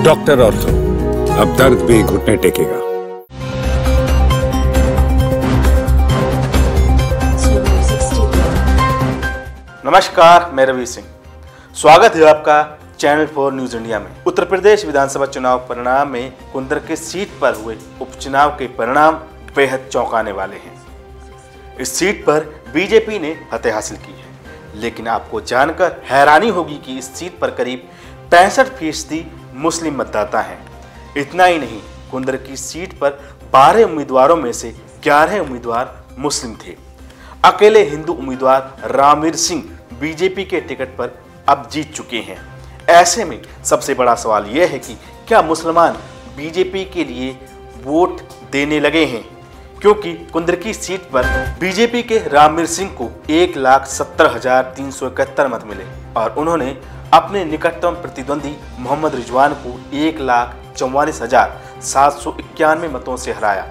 Doctor ortho, अब दर्द भी घुटने टेकेगा। नमस्कार, मैं रवि सिंह। स्वागत है आपका चैनल 4 न्यूज इंडिया में। उत्तर प्रदेश विधानसभा चुनाव परिणाम में कुंदर की सीट पर हुए उपचुनाव के परिणाम बेहद चौंकाने वाले हैं। इस सीट पर बीजेपी ने फतेह हासिल की है, लेकिन आपको जानकर हैरानी होगी कि इस सीट पर करीब 65% मुस्लिम मतदाता हैं। इतना ही नहीं, कुंदर की सीट पर 12 उम्मीदवारों में से 11 उम्मीदवार मुस्लिम थे। अकेले हिंदू उम्मीदवार रामवीर सिंह बीजेपी के टिकट पर अब जीत चुके हैं। ऐसे में सबसे बड़ा सवाल यह है कि क्या मुसलमान बीजेपी के लिए वोट देने लगे हैं, क्योंकि कुंदर की सीट पर बीजेपी के रामवीर सिंह को 1,70,371 मत मिले और उन्होंने अपने निकटतम प्रतिद्वंदी मोहम्मद रिजवान को 1,44,791 मतों से हराया।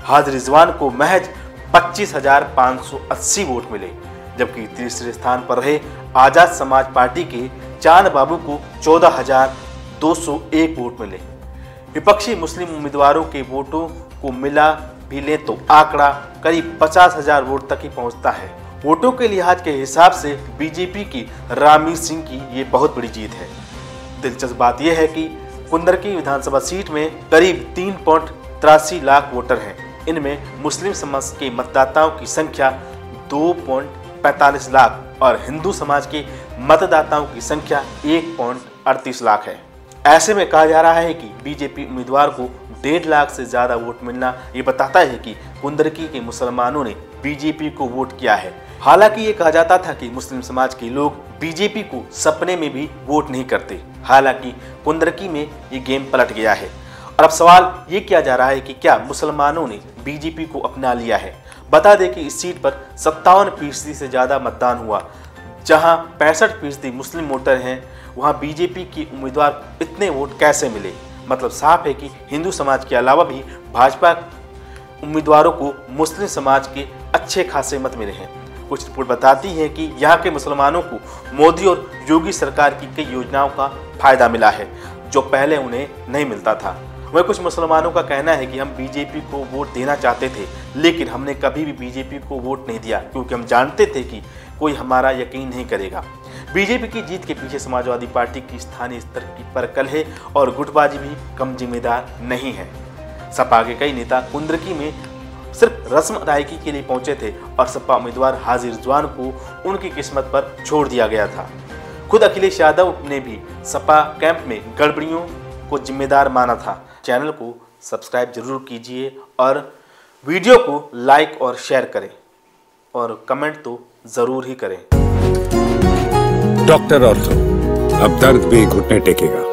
हाजी रिजवान को महज 25,580 वोट मिले, जबकि तीसरे स्थान पर रहे आजाद समाज पार्टी के चांद बाबू को 14,201 वोट मिले। विपक्षी मुस्लिम उम्मीदवारों के वोटों को मिला भी ले तो आंकड़ा करीब 50,000 वोट तक ही पहुंचता है। वोटों के लिहाज के हिसाब से बीजेपी की रामवीर सिंह की ये बहुत बड़ी जीत है। दिलचस्प बात यह है कि कुंदर की विधानसभा सीट में करीब 3.83 लाख वोटर हैं। इनमें मुस्लिम समाज के मतदाताओं की संख्या 2.45 लाख और हिंदू समाज के मतदाताओं की संख्या 1.38 लाख है। ऐसे में कहा जा रहा है कि बीजेपी उम्मीदवार को 1.5 लाख से ज्यादा वोट मिलना ये बताता है कि कुंदरकी के मुसलमानों ने बीजेपी को वोट किया है। हालांकि ये कहा जाता था कि मुस्लिम समाज के लोग बीजेपी को सपने में भी वोट नहीं करते। हालांकि कुंदरकी में ये गेम पलट गया है और अब सवाल ये किया जा रहा है कि क्या मुसलमानों ने बीजेपी को अपना लिया है। बता दें कि इस सीट पर 57% से ज्यादा मतदान हुआ। जहां 65% मुस्लिम वोटर हैं, वहां बीजेपी के उम्मीदवार इतने वोट कैसे मिले। मतलब साफ है कि हिंदू समाज के अलावा भी भाजपा उम्मीदवारों को मुस्लिम समाज के अच्छे खासे मत मिले हैं। कुछ रिपोर्ट बताती है कि यहाँ के मुसलमानों को मोदी और योगी सरकार की कई योजनाओं का फायदा मिला है, जो पहले उन्हें नहीं मिलता था। वह कुछ मुसलमानों का कहना है कि हम बीजेपी को वोट देना चाहते थे, लेकिन हमने कभी भी बीजेपी को वोट नहीं दिया, क्योंकि हम जानते थे कि कोई हमारा यकीन नहीं करेगा। बीजेपी की जीत के पीछे समाजवादी पार्टी की स्थानीय स्तर की परकल है और गुटबाजी भी कम जिम्मेदार नहीं है। सपा के कई नेता कुंदरकी में सिर्फ रस्म अदायगी के लिए पहुंचे थे और सपा उम्मीदवार हाजी रिजवान को उनकी किस्मत पर छोड़ दिया गया था। खुद अखिलेश यादव ने भी सपा कैंप में गड़बड़ियों को जिम्मेदार माना था। चैनल को सब्सक्राइब जरूर कीजिए और वीडियो को लाइक और शेयर करें और कमेंट तो जरूर ही करें। डॉक्टर ऑर्थो, अब दर्द भी घुटने टेकेगा।